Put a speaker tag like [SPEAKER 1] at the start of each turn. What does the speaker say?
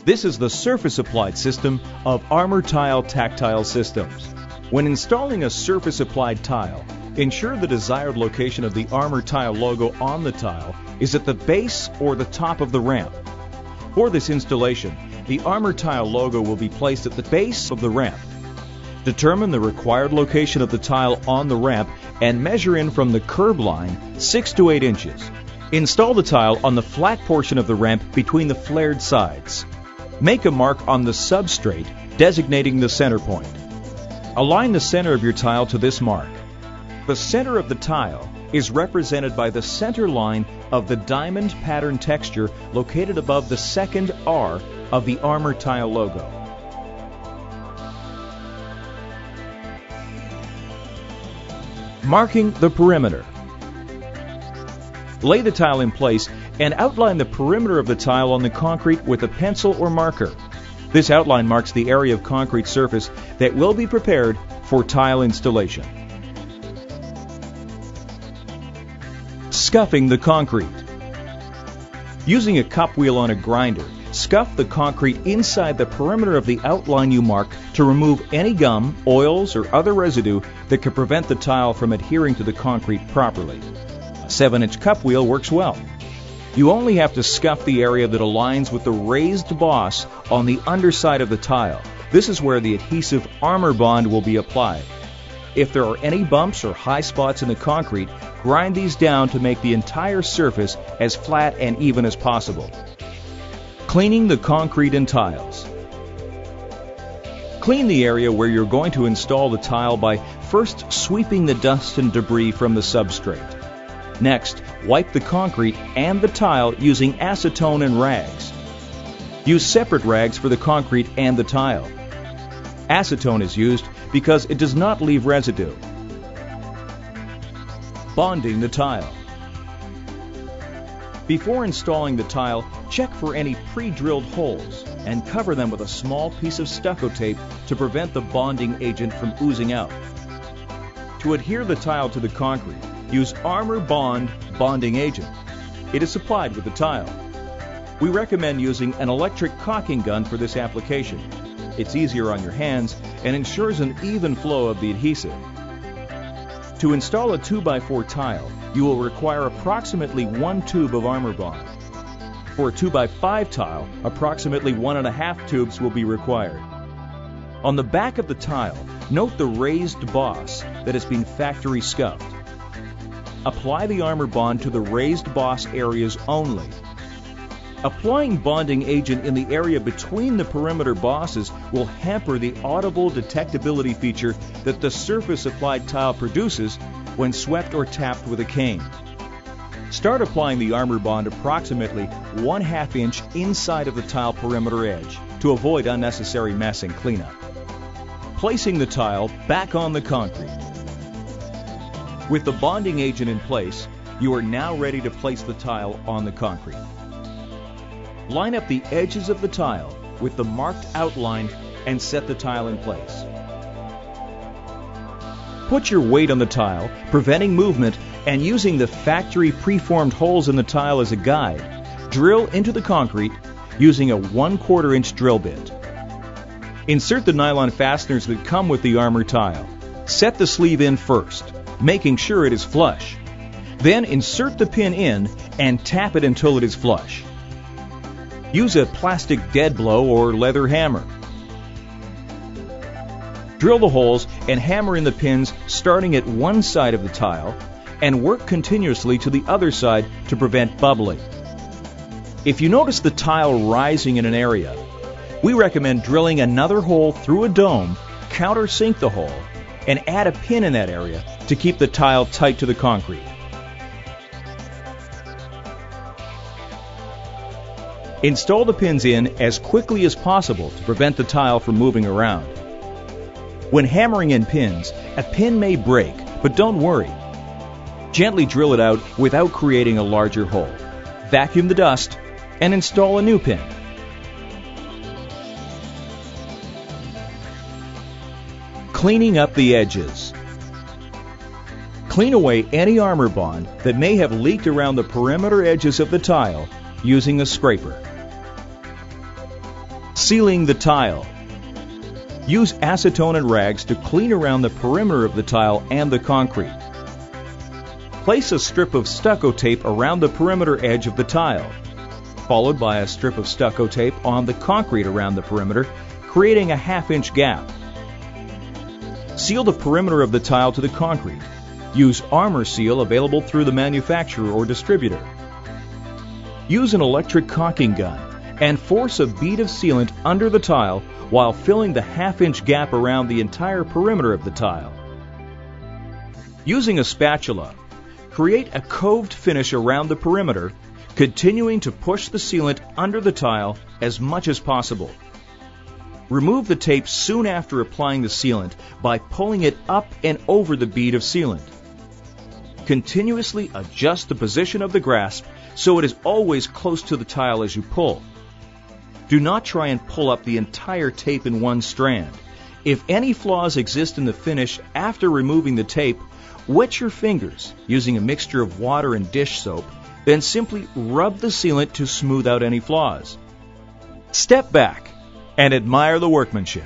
[SPEAKER 1] This is the surface applied system of Armor Tile Tactile Systems. When installing a surface applied tile, ensure the desired location of the Armor Tile logo on the tile is at the base or the top of the ramp. For this installation, the Armor Tile logo will be placed at the base of the ramp. Determine the required location of the tile on the ramp and measure in from the curb line 6 to 8 inches. Install the tile on the flat portion of the ramp between the flared sides. Make a mark on the substrate designating the center point. Align the center of your tile to this mark. The center of the tile is represented by the center line of the diamond pattern texture located above the second R of the Armor Tile logo. Marking the perimeter. Lay the tile in place and outline the perimeter of the tile on the concrete with a pencil or marker. This outline marks the area of concrete surface that will be prepared for tile installation. Scuffing the concrete. Using a cup wheel on a grinder, scuff the concrete inside the perimeter of the outline you mark to remove any gum, oils, or other residue that could prevent the tile from adhering to the concrete properly. A 7-inch cup wheel works well. You only have to scuff the area that aligns with the raised boss on the underside of the tile. This is where the adhesive Armor Bond will be applied. If there are any bumps or high spots in the concrete, grind these down to make the entire surface as flat and even as possible. Cleaning the concrete and tiles. Clean the area where you're going to install the tile by first sweeping the dust and debris from the substrate. Next, wipe the concrete and the tile using acetone and rags. Use separate rags for the concrete and the tile. Acetone is used because it does not leave residue. Bonding the tile. Before installing the tile, check for any pre-drilled holes and cover them with a small piece of stucco tape to prevent the bonding agent from oozing out. To adhere the tile to the concrete, use Armor Bond bonding agent. It is supplied with the tile. We recommend using an electric caulking gun for this application. It's easier on your hands and ensures an even flow of the adhesive. To install a 2x4 tile, you will require approximately 1 tube of Armor Bond. For a 2x5 tile, approximately 1.5 tubes will be required. On the back of the tile, note the raised boss that has been factory scuffed. Apply the Armor Bond to the raised boss areas only. Applying bonding agent in the area between the perimeter bosses will hamper the audible detectability feature that the surface applied tile produces when swept or tapped with a cane. Start applying the Armor Bond approximately 1/2 inch inside of the tile perimeter edge to avoid unnecessary mess and cleanup. Placing the tile back on the concrete. With the bonding agent in place, you are now ready to place the tile on the concrete. Line up the edges of the tile with the marked outline and set the tile in place. Put your weight on the tile, preventing movement, and using the factory preformed holes in the tile as a guide, drill into the concrete using a 1/4 inch drill bit. Insert the nylon fasteners that come with the Armor tile. Set the sleeve in first, making sure it is flush. Then insert the pin in and tap it until it is flush. Use a plastic dead blow or leather hammer. Drill the holes and hammer in the pins starting at one side of the tile and work continuously to the other side to prevent bubbling. If you notice the tile rising in an area, we recommend drilling another hole through a dome, countersink the hole, and add a pin in that area to keep the tile tight to the concrete. Install the pins in as quickly as possible to prevent the tile from moving around. When hammering in pins, a pin may break, but don't worry. Gently drill it out without creating a larger hole. Vacuum the dust and install a new pin. Cleaning up the edges. Clean away any Armor Bond that may have leaked around the perimeter edges of the tile using a scraper. Sealing the tile. Use acetone and rags to clean around the perimeter of the tile and the concrete. Place a strip of stucco tape around the perimeter edge of the tile, followed by a strip of stucco tape on the concrete around the perimeter, creating a ½ gap. Seal the perimeter of the tile to the concrete. Use Armor Seal available through the manufacturer or distributor. Use an electric caulking gun and force a bead of sealant under the tile while filling the ½ gap around the entire perimeter of the tile. Using a spatula, create a coved finish around the perimeter, continuing to push the sealant under the tile as much as possible. Remove the tape soon after applying the sealant by pulling it up and over the bead of sealant. Continuously adjust the position of the grasp so it is always close to the tile as you pull. Do not try and pull up the entire tape in one strand. If any flaws exist in the finish after removing the tape, wet your fingers using a mixture of water and dish soap, then simply rub the sealant to smooth out any flaws. Step back and admire the workmanship.